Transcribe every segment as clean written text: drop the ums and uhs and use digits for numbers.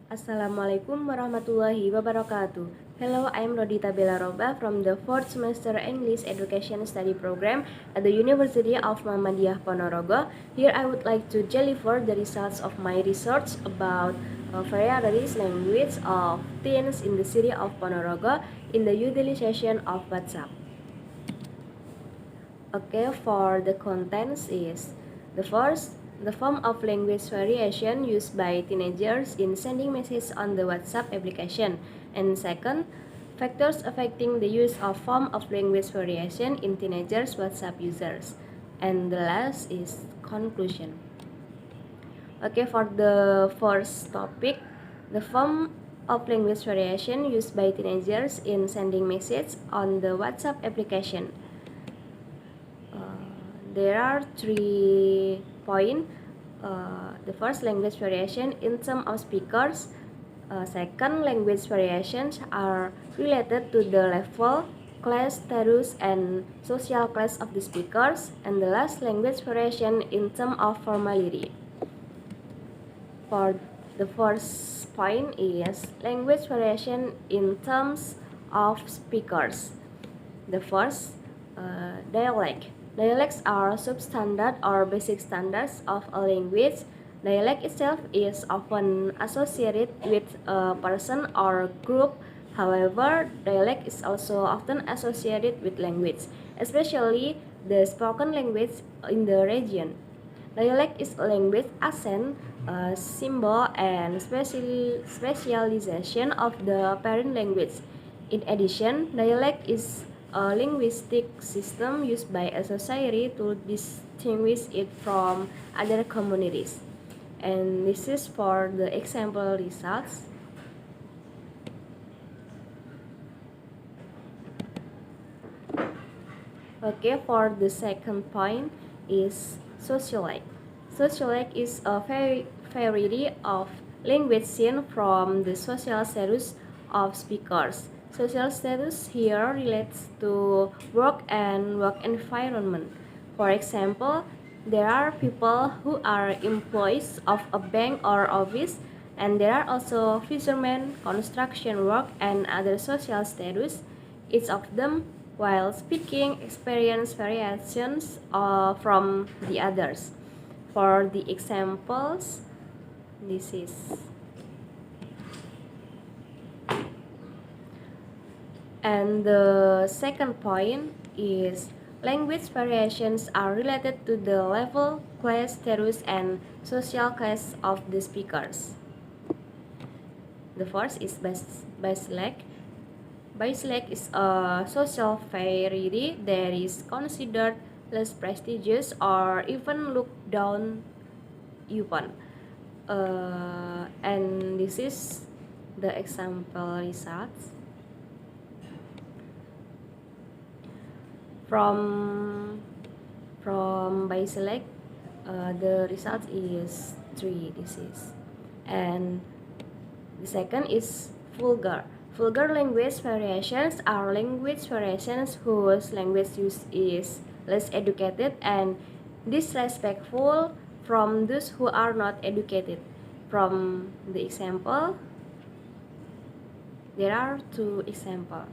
Assalamualaikum warahmatullahi wabarakatuh. Hello, I am Rodita Robba from the 4th semester English Education Study Program at the University of Muhammadiyah Ponorogo. Here I would like to deliver the results of my research about varieties language of teens in the city of Ponorogo in the utilization of WhatsApp. Okay, for the contents is the first, the form of language variation used by teenagers in sending messages on the WhatsApp application. And second, factors affecting the use of form of language variation in teenagers WhatsApp users. And the last is conclusion. Okay, for the first topic, the form of language variation used by teenagers in sending messages on the WhatsApp application. There are 3 points. The first, language variation in terms of speakers. Second, language variations are related to the level, class, status, and social class of the speakers. And the last, language variation in terms of formality. For the first point is language variation in terms of speakers. The first, dialect. Dialects are substandard or basic standards of a language. Dialect itself is often associated with a person or group. However, dialect is also often associated with language, especially the spoken language in the region. Dialect is a language accent, symbol, and specialization of the parent language. In addition, dialect is a linguistic system used by a society to distinguish it from other communities. And this is for the example results. Okay, for the second point is sociolike. Sociolike is a variety of language seen from the social status of speakers. Social status here relates to work and work environment. For example, there are people who are employees of a bank or office, and there are also fishermen, construction work, and other social status. Each of them, while speaking, experience variations from the others. For the examples, this is and the second point is language variations are related to the level, class, status, and social class of the speakers. The first is basic. Basic is a social variety that is considered less prestigious or even looked down upon. And this is the example results. From basic, the result is 3. This is, and the second is vulgar. Vulgar language variations are language variations whose language use is less educated and disrespectful from those who are not educated. From the example, there are 2 examples.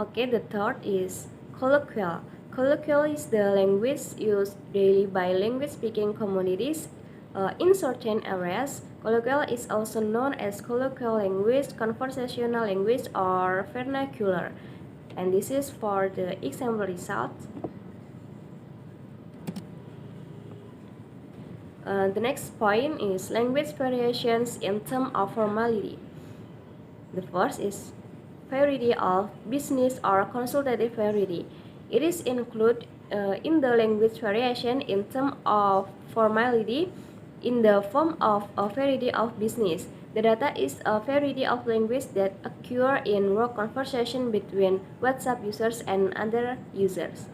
Okay, the third is colloquial. Colloquial is the language used daily by language-speaking communities in certain areas. Colloquial is also known as colloquial language, conversational language, or vernacular. And this is for the example results. The next point is language variations in terms of formality. The first is variety of business or consultative variety. It is included in the language variation in terms of formality in the form of a variety of business. The data is a variety of language that occur in work conversation between WhatsApp users and other users.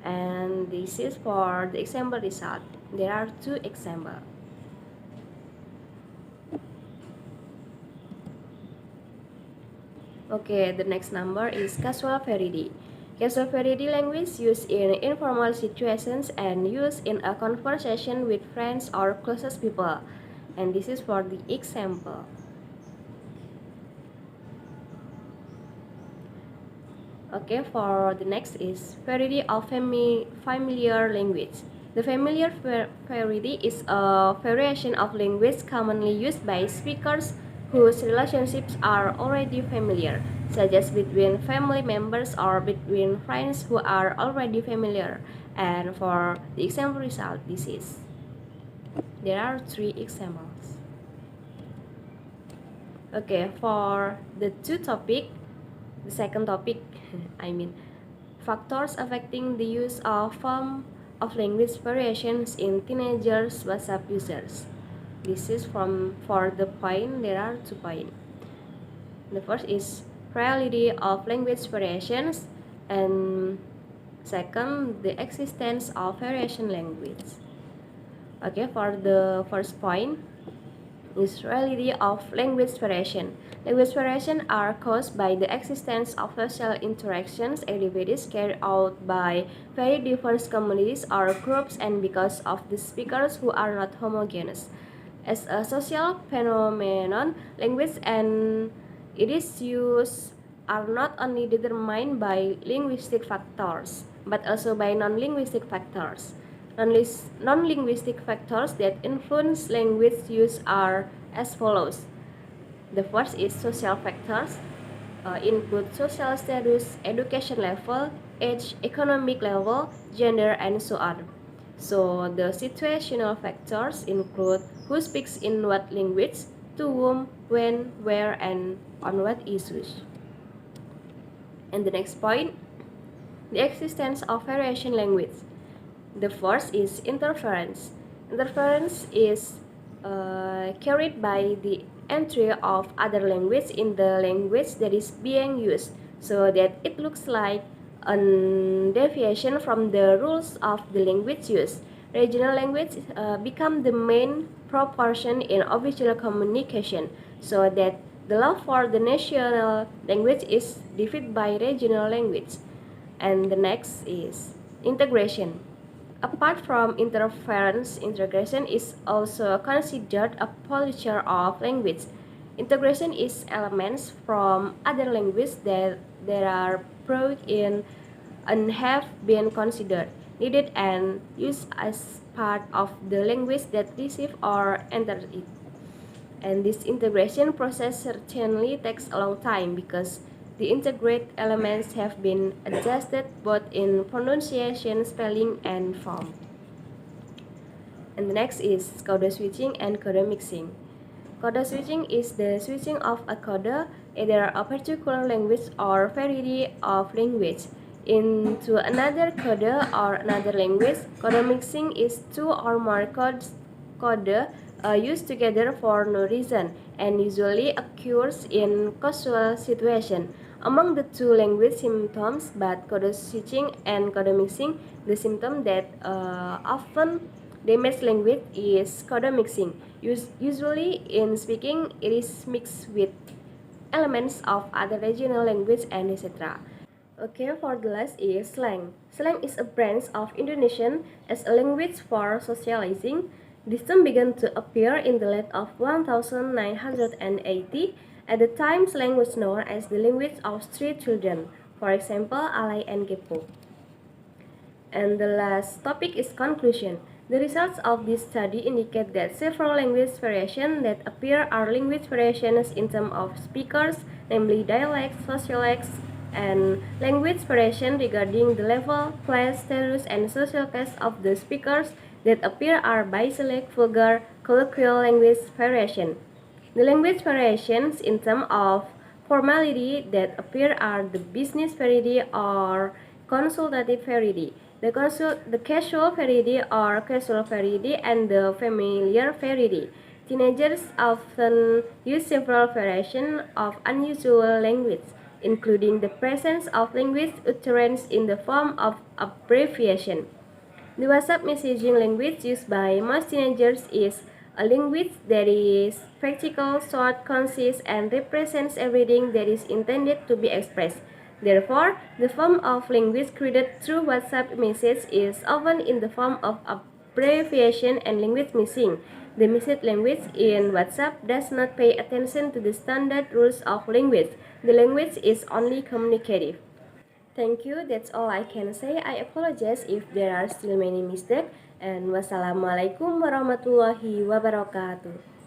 And this is for the example result. There are 2 examples. Okay, the next number is casual variety. Casual variety language used in informal situations and used in a conversation with friends or closest people. And this is for the example. Okay, for the next is variety of familiar language. The familiar variety is a variation of language commonly used by speakers whose relationships are already familiar, such as between family members or between friends who are already familiar. And for the example result, there are 3 examples. Okay, for the second topic, factors affecting the use of form of language variations in teenagers WhatsApp users. This is for the point, there are 2 points. The first is reality of language variations, and second, the existence of variation language. Okay, for the first point, is reality of language variation. Language variation are caused by the existence of social interactions activities carried out by very diverse communities or groups and because of the speakers who are not homogeneous. As a social phenomenon, language and its use are not only determined by linguistic factors, but also by non-linguistic factors. Non-linguistic factors that influence language use are as follows. The first is social factors, include social status, education level, age, economic level, gender, and so on. So the situational factors include who speaks in what language, to whom, when, where, and on what issues. And the next point, the existence of variation language. The first is interference. Interference is carried by the entry of other language in the language that is being used, so that it looks like a deviation from the rules of the language used. Regional language become the main proportion in official communication, so that the love for the national language is defeated by regional language. And the next is integration. Apart from interference, integration is also considered a polycher of language. Integration is elements from other languages that are brought in and have been considered, needed, and used as part of the language that receive or enters it. And this integration process certainly takes a long time because the integrated elements have been adjusted both in pronunciation, spelling, and form. And the next is code switching and code mixing. Code switching is the switching of a code, either a particular language or variety of language, into another code or another language. Code mixing is 2 or more codes used together for no reason and usually occurs in casual situation. Among the 2 language symptoms, but code switching and code mixing, the symptom that often damage language is code mixing. Usually in speaking, it is mixed with elements of other regional language and etc. Okay, for the last is slang. Slang is a branch of Indonesian as a language for socializing. This term began to appear in the late of 1980. At the time, slang was known as the language of street children, for example, alay and kepo. And the last topic is conclusion. The results of this study indicate that several language variations that appear are language variations in terms of speakers, namely dialects, sociolects, and language variation regarding the level, class, status, and social class of the speakers that appear are biselect, vulgar, colloquial language variation. The language variations in terms of formality that appear are the business variety or consultative variety, the casual variety or casual variety, and the familiar variety. Teenagers often use several variations of unusual language, including the presence of language utterance in the form of abbreviation. The WhatsApp messaging language used by most teenagers is a language that is practical, short, concise, and represents everything that is intended to be expressed. Therefore, the form of language created through WhatsApp message is often in the form of abbreviation and language missing. The message language in WhatsApp does not pay attention to the standard rules of language. The language is only communicative. Thank you, that's all I can say. I apologize if there are still many mistakes. And wassalamualaikum warahmatullahi wabarakatuh.